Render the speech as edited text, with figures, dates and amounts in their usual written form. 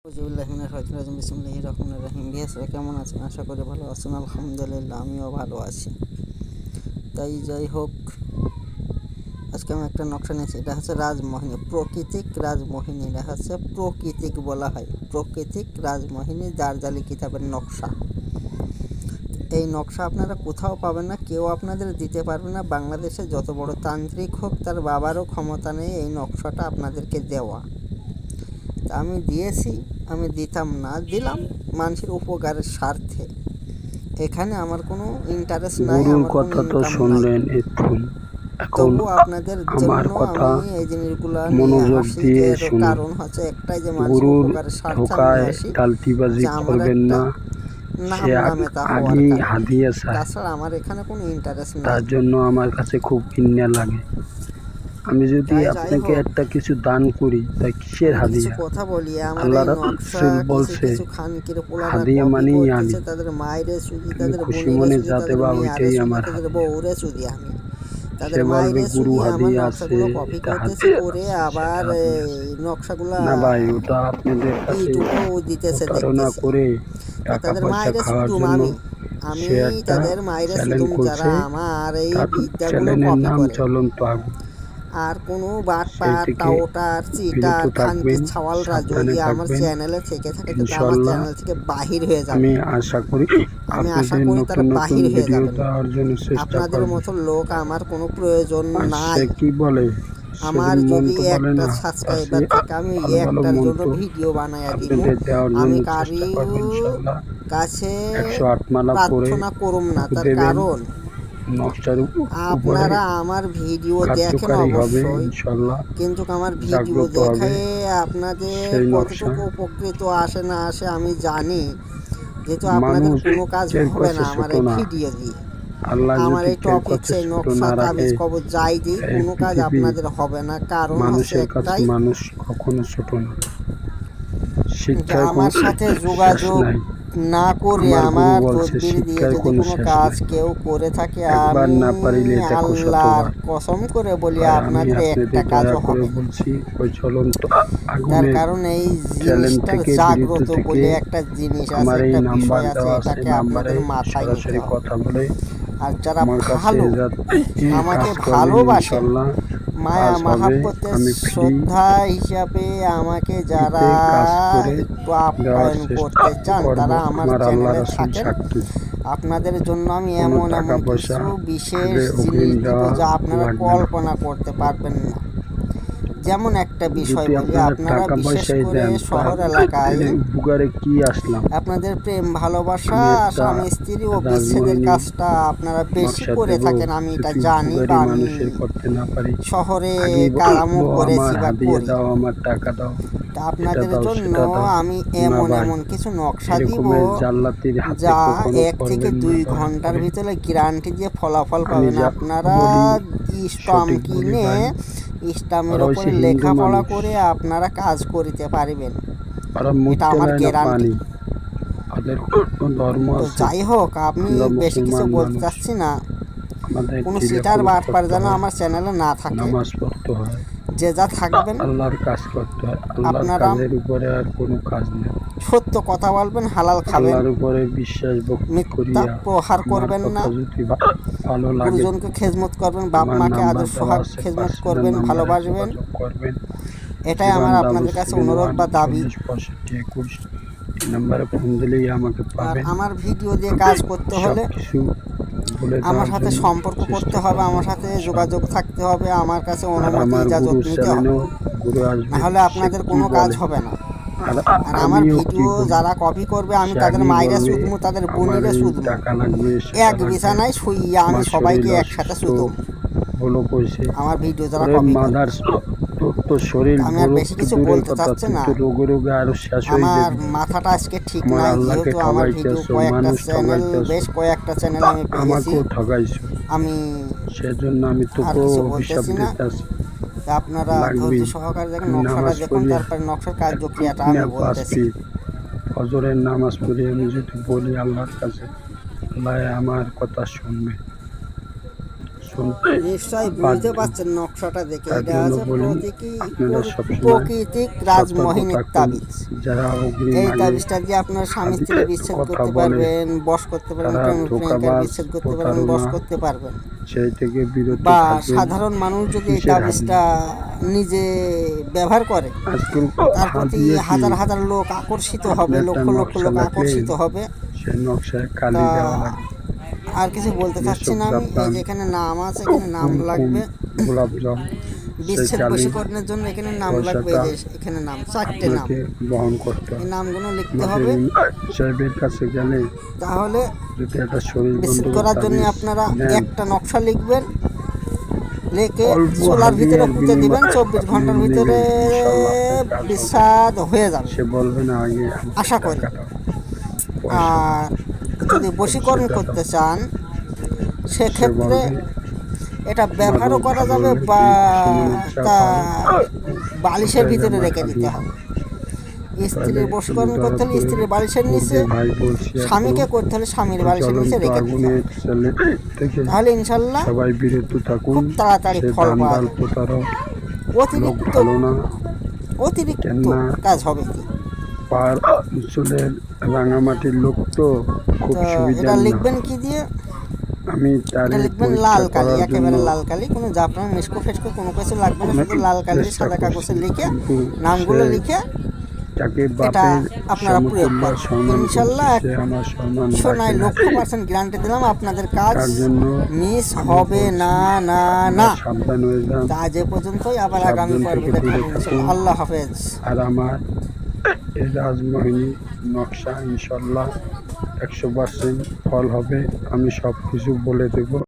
বিসমিল্লাহির রহমানির রহিম। বিএসরা কেমন আছেন? আশা করি ভালো আছেন। আলহামদুলিল্লাহ, আমিও ভালো আছি। তাই যাই হোক, আজকে আমি একটা নকশা নিয়েছি। এটা হচ্ছে রাজমোহিনী, প্রাকৃতিক রাজমোহিনী। এটা হচ্ছে প্রাকৃতিক বলা হয়, প্রাকৃতিক রাজমোহিনী জারজালি কিতাবের নকশা। এই নকশা আপনারা কোথাও পাবেন না, কেউ আপনাদের দিতে পারবে না। বাংলাদেশে যত বড় তান্ত্রিক হোক, তার বাবারও ক্ষমতা নেই এই নকশাটা আপনাদেরকে দেওয়া। তা আমি দিয়েছি, আমি দিতাম না, দিলাম মানুষের উপকারের স্বার্থে। এখানে আমার কোনো ইন্টারেস্ট নাই, আমার কোনো ইনকাম নাই। তবু আপনাদের জন্য আমি এই জিনিসগুলো নিয়ে আসি। এর কারণ হচ্ছে একটাই, যে মানুষের উপকারের স্বার্থে আমি আসি, যে আমার একটা নাম নামেতা হওয়ার কারণে। তাছাড়া আমার এখানে কোনো ইন্টারেস্ট নাই। তার জন্য আমার কাছে খুব ঘৃণা লাগে। আমি যদি আপনাকে একটা কিছু দান করি, তাই কিসের হাদিয়া? কথা বলি, আমার আল্লাহ এই নকশা বলছে, কিছু খানকির পোলারা হাদিয়া কপি মানেই আমি। করতেছে, তাদের মায়ের সুদি, আমি তাদের খুশি বোনের মনে সুদি, যাতে তাদের বা মেয়ারে ওইটাই সুদি, আমার তাদের হাদিয়া। বউরে সুদি। আমি তাদের সে বলবে মায়ের গুরু সুদি আমার হাদিয়া আছে, নকশাগুলো কপি এটা করতেছে, হাদিয়া করে আছে, আবার সেটা হাদিয়া আছে। নকশাগুলা না ভাই, ওটা আপনাদের কাছে ইউটিউবেও দিতেছে, প্রতারণা দেখতেছে। করে তা টাকা তাদের পয়সা মায়ের খাওয়ার সুদুম জন্য আমি সে একটা তাদের মায়ের চ্যানেল সুদুম, যারা করছে। আমার এই তার বিদ্যাগুলো চ্যানেলের কপি নাম করে। চলন্ত আগুন। আর কোনো সেই বাটপার, থেকে টাওটার, বিরত চিটার, খানকির থাকবেন, ছাওয়ালরা সাবধানে যদি আমার থাকবেন। চ্যানেলে থেকে থাকে, তাতে আমার ইনশাল্লাহ চ্যানেল থেকে বাহির হয়ে আমি যাবে। আশা করি আমি আশা আপনাদের করি তারা নতুন নতুন বাহির হয়ে ভিডিও যাবেন। দেওয়ার জন্য চেষ্টা আপনাদের করব। মতো লোক আমার কোনো প্রয়োজন আর নাই। সে কি বলে, সে আমার যদি মন্ত্র বলে একটা না, সাবস্ক্রাইবার থাকে, আমি ভালো ভালো একটার জন্য মন্ত্র ভিডিও বানাইয়া দিব। আপনাদের দেওয়ার আমি জন্য চেষ্টা কারি করবো। ইনশাল্লাহ কাছে 108 মালা পরে প্রার্থনা করুম না, ফু তার দেবেন, কারণ নকশার উপরে আপনারা আমার ভিডিও দেখেন কার্যকারী হবে। অবশ্যই, ইনশাল্লাহ কিন্তু আমার ভিডিও জাগ্রত দেখে হবে আপনাদের সেই নকশা। কতটুকু উপকৃত আসে না আসে আমি জানি, যেহেতু আপনাদের মানুষ কোনো কাজ টের হবে না করছে আমার ছোট এই না, ভিডিও দিয়ে। আল্লাহ আমার যদি এই টের টপিক, করছে সেই ছোট নকশা, না রাখে, তাবিজ, কবজ যাই দিই, এই কোনো কাজ পৃথিবী আপনাদের হবে না। কারণ হচ্ছে মানুষের কাছে একটাই, মানুষ কখনো ছোট না। যে শিক্ষার কোনো আমার সাথে শেষ যোগাযোগ নাই। না করে, আমার গুরু আমার বলছে, তদবির দিয়ে শিক্ষার যদি কোনো কোনো শেষ কাজ নাই। কেউ করে থাকে, একবার আমি না পারিলে দেখো আল্লাহর শতবার। কসম করে বলি, ভাই, আমি আপনাদের একটা আপনাদের দয়া কাজও করে হবে না। বলছি, ওই চলন্ত তার আগুনের কারণ এই চ্যানেল জিনিসটার থেকে বিরত জাগ্রত থেকে বলে একটা জিনিস আছে, আমার এই একটা নাম্বার বিষয় আছে, দেওয়া আছে, এটাকে নাম্বারে আপনাদের মাথায় নিতে সরাসরি হবে। কথা বলে আর যারা আমার কাছে ভালো, আমাকে কাজ করবেন। ভালোবাসেন, ইনশাল্লাহ মায়া কাজ হবে। মাহাব্বতের আমি ফ্রি শ্রদ্ধা হিসাবে আমাকে যারা তে কাজ করে একটু দেওয়ার আপ্যায়ন চেষ্টা করতে চান, করব। তারা আমার আমার আল্লাহ চ্যানেলে রাসূল থাকেন। সাক্ষী, আপনাদের জন্য আমি কোনো এমন টাকা এমন পয়সা কিছু বিশেষ আগে জিনিস অগ্রিম দিব, দেওয়া যা আপনারা লাগবে না। কল্পনা করতে পারবেন না। যেমন একটা বিষয় যদি বলি, আপনারা আপনারা টাকা বিশেষ পয়সাই করে দেন, শহর এলাকায় তাহলে উপকারে কি আসলাম? আপনাদের প্রেম ভালোবাসা, আমি একটা স্বামী স্ত্রী ও বিচ্ছেদের রাজমোহিনী কাজটা আপনারা বেশি নকশা করে দেব। থাকেন, আমি এটা যদি জানি, বা উপকারী আমি মানুষের করতে না পারি, শহরে আগেই কালামও বলবো করেছি আমার বা হাদিয়া করি। দাও, আমার টাকা দাও, তা এটা আপনাদের দাও, জন্য সেটা দাও। আমি না এমন ভাই, এমন কিছু নকশা দিব, এরকমের জাল্লাতির হাতে যা কখনো 1 থেকে পড়বেন না 2 দয়া ঘন্টার করে। ভিতরে গ্যারান্টি দিয়ে ফলাফল আমি পাবেন। যা আপনারা বলি স্টাম্প সঠিক বলি কিনে ভাই। স্টাম্পের ওরা হচ্ছে ওপরে হিন্দু লেখাপড়া মানুষ, করে আপনারা কাজ করিতে পারিবেন, ওরা এটা মরতে আমার দেয় না গ্যারান্টি। পানি। ওদের কোনো ধর্ম তো আছে, যাই হোক, আমি আমরা বেশি কিছু মুসলমান বলতে মানুষ, চাচ্ছি না। আমাদের কোনো সিটার তিলাকুল বাটপার করতে যেন হয়, আমার চ্যানেলে না থাকে। নামাজ পড়তে হয়, যে যা থাকবেন, আল্লাহর কাজ করতে হয়। আল্লাহর আপনারা কাজের উপরে আর কোনো কাজ নেই। সত্য কথা বলবেন, হালাল খাবেন, আল্লাহর উপরে বিশ্বাস ভক্তি মিথ্যা করিয়া প্রহার আমার করবেন না, কথা যদি ভালো লাগে, গুরুজনকে খেজমত করবেন, বাপ আমার মাকে নাম্বার আদর্শ দেওয়া হাক আছে, খেজমত পার্সোনাল করবেন, নাম্বারে ভালোবাসবেন। যোগাযোগ করবেন। এটাই আমার 01 আপনাদের কাছে 771 অনুরোধ বা দাবি। 40 65 21। এই নাম্বারে ফোন দিলেই আমাকে আর পাবেন। আমার ভিডিও দিয়ে কাজ করতে সব হলে কিছু বলে আমার দেওয়ার সাথে জন্য সম্পর্ক করতে চেষ্টা হবে, করব আমার সাথে যোগাযোগ ইনশাআল্লাহ। থাকতে হবে, আমার কাছে আর অনুমতি আমার ইজাজত গুরু নিতে হবে, চ্যানেলেও গুরু না আসবে, হলে সে আপনাদের কি কোনো কাজ বলে হবে না। আর আর আমার আমিও কি ভিডিও বলি, যারা কপি করবে, আমি সে তাদের আগেই মায়েরা বলবে শুধমু, তাদের আমার বোনেরা এই শুধমু, টাকা লাগবে, সেটা এক লাগবে, বিছানায় শুইয়া আমি আমার শরীর সবাইকে একসাথে অসুস্থ, শুধুম। বলো কইছে। আমার ভিডিও যারা ওরে কপি করবে, মাদার, তোর শরীর আমি আর বড় বেশি তো কিছু দূরের বলতে কথা, চাচ্ছি তুই না। তো রোগে রোগে আরো শেষ হয়ে আমার যাবি। মাথাটা আজকে ঠিক আমার নাই, আল্লাহকে যেহেতু আমার ভিডিও ঠগাইতেছো, কয়েকটা মানুষ চ্যানেল, ঠগাইতেছো, বেশ কয়েকটা চ্যানেল আমি পেয়েছি। আমাকেও ঠগাইছো। আমি সেজন্য আমি আর তোকেও কিছু অভিশাপ বলতেছি না। দিতেছি, তা আপনারা ধৈর্য লাগবেই। সহকারে দেখুন, আমি নকশাটা নামাজ দেখুন, পড়িয়া তারপরে নকশার একটু কার্যক্রিয়াটা না আমি বলতেছি। ফজরের নামাজ পড়ে আমি যদি বলি আল্লাহর কাছে, আল্লাহ আমার কথা শুনবে। মতন নিশ্চয়ই বুঝতে পারছেন নকশাটা দেখে, তার এটা জন্য আছে বলি, আপনারা সবসময় প্রাকৃতিক রাজমোহিনীর সতর্ক থাকুন। তাবিজ। যারা অগ্রিম এই আগে তাবিজটা দিয়ে আপনার স্বামী স্ত্রী বিচ্ছেদ কথা করতে বলে, পারবেন, বশ করতে পারবেন, তারা প্রেমিক প্রেমিকার ধোঁকাবাজ, বিচ্ছেদ করতে পারবেন, বশ প্রতারণা, করতে পারবেন। সেই থেকে বিরত বা থাকবেন। সাধারণ মানুষ যদি এই কিসের তাবিজটা নিজে ব্যবহার করে, আজকাল তার প্রতি হাতিয়ে কি হাজার হাজার লোক আকর্ষিত হবে, আপনি লক্ষ একটা লক্ষ নকশা লোক লাগলে আকর্ষিত হবে। সেই নকশায় কালি তা দেওয়া লাগবে। আর কিছু বলতে চাচ্ছি না আমি। এই যে এখানে নাম আছে, এখানে নাম লাগবে। গোলাপ জল, সেই বিচ্ছেদ কালি বশীকরণের জন্য এখানে নাম লাগবে। এই যে এখানে নাম, 4টে নাম, আপনাকে বহন করতে এই হবে। নামগুলো লিখতে হবে। সাহেবের কাছে গেলে তাহলে যদি একটা শরীর বিচ্ছেদ বন্ধু করার জন্য তাবিজ আপনারা নেন, একটা নকশা লিখবেন, লিখে অল্প সোলার ভিতরে হাদিয়ার পুঁতে দিবেন। বিনিময়ে 24 ঘন্টার আপনি ভিতরে নেবেন, ইনশাআল্লাহ আপনার কাজ হবে। বিচ্ছেদ হয়ে যাবে সে বলবে না আগে আশা করি। টাকা দাও, পয়সা দাও। আর যদি বশীকরণ সেটা করতে দাও। চান, সে সেক্ষেত্রে বলবে এটা ব্যবহারও মাদক করা ভালো যাবে নাকি বা সমস্যা তা পাও, বালিশের কোথায় ভিতরে আমার রেখে দিতে হাদিয়া? হবে। তাহলে স্ত্রীর বশীকরণ তুমি করতে দয়া হলে করে স্ত্রীর বালিশের বলবে, নিচে, ভাই বলছি স্বামীকে এখনো করতে হলে স্বামীর ওই বালিশের নিচে জ্বলন্ত রেখে দিতে আগুনের হবে। ছেলে থেকে তাহলে ইনশাল্লাহ সবাই বিরত থাকুন। খুব তাড়াতাড়ি সে ফল পাওয়া দান্দাল যাবে। প্রতারক লোক অতিরিক্ত ভালো না। অতিরিক্ত কেননা কাজ হবে কি? পার অঞ্চলের রাঙামাটির লোক তো খুব তো সুবিধা এটা না। লিখবেন কি দিয়ে? আমি তারে এটা লিখবেন পরীক্ষা লাল কালি, করার জন্য একেবারে লাল কালি, কোনো জাফরান মিসকো ফেসকো কোনো কিছু লাগবে না, শুধু লাল কালি চেষ্টা সাদা কাগজে করছি, লিখে কিন্তু নামগুলো সে লিখে তাকে এটা বাপের আপনারা প্রয়োগ সমতুল্য করবেন। সম্মান করছি, ইনশাল্লাহ সে আমার সম্মান 100 রাখে না। নয় 1,00,000% গ্যারান্টি দিলাম আপনাদের কাজ তার জন্য মিস আমি হবে বলছি, না না আপনারা না। সাবধান হয়ে যান, তা আজ এ পর্যন্তই, আবার আগামী সাবধান পর্বে থেকে দেখা দূরে হবে থাকুন। ইনশাল্লাহ। আল্লাহ হাফেজ। আর আমার এই রাজমোহিনী নকশা ইনশাল্লাহ 100% ফল হবে। আমি সব কিছু বলে দেব।